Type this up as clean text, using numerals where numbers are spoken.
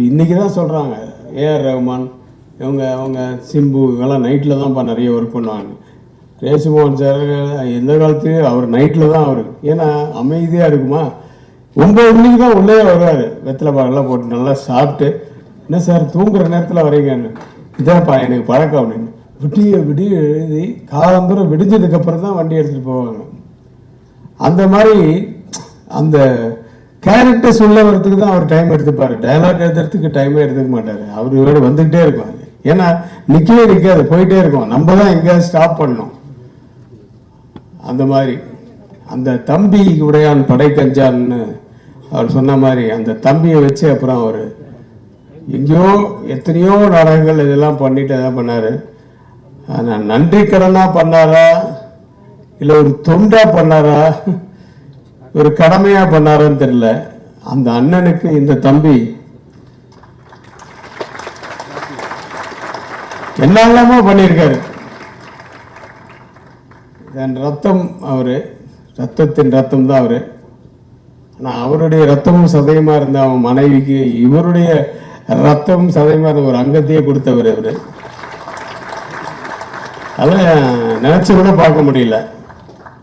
இன்றைக்கி தான் சொல்கிறாங்க ஏஆர் ரஹ்மான் அவங்க சிம்பு இவங்கெல்லாம் நைட்டில் தான்ப்பா நிறைய ஒர்க் பண்ணுவாங்க. ரேசுமோகன் சார் எந்த காலத்துலேயும் அவர் நைட்டில் தான் அவர், ஏன்னா அமைதியாக இருக்குமா. 9 மணிக்கு தான் உள்ளே வருவார், வெத்தலை பாகெல்லாம் போட்டு நல்லா சாப்பிட்டு, என்ன சார் தூங்குற நேரத்தில் வரீங்கன்னு. இதான்ப்பா எனக்கு பழக்கம் அப்படின்னு. விடிய எழுதி காலம்புறம் விடிஞ்சதுக்கப்புறம் தான் வண்டி எடுத்துகிட்டு போவாங்க. அந்த மாதிரி அந்த கேரக்டர்ஸ் உள்ள வரத்துக்கு தான் அவர் டைம் எடுத்துப்பார். டைலாக் எழுதுறதுக்கு டைமே எடுத்துக்க மாட்டார். அவர் இவரோட வந்துக்கிட்டே இருக்கும். ஏன்னா நிற்கவே நிற்காது, போயிட்டே இருக்கும். நம்ம தான் எங்கேயாவது ஸ்டாப் பண்ணணும். அந்த மாதிரி அந்த தம்பி உடையான் படை கஞ்சான்னு அவர் சொன்ன மாதிரி அந்த தம்பியை வச்சு அப்புறம் அவர் எங்கேயோ எத்தனையோ நாடகங்கள் இதெல்லாம் பண்ணிட்டு எதாவது பண்ணார். ஆனால் நன்றி கடனாக பண்ணாரா இல்லை ஒரு தொண்டா பண்ணாரா ஒரு கடமையா பண்ணாரான்னு தெரியல. அந்த அண்ணனுக்கு இந்த தம்பி என்னெல்லாமோ பண்ணியிருக்காரு. என் ரத்தம் அவரு, ரத்தத்தின் ரத்தம் தான் அவரு. ஆனால் அவருடைய ரத்தமும் சதயமா இருந்த அவன் மனைவிக்கு இவருடைய ரத்தமும் சதயமா இருந்த ஒரு அங்கத்தையே கொடுத்தவர் இவரு. அதை நினைச்சு கூட பார்க்க முடியல.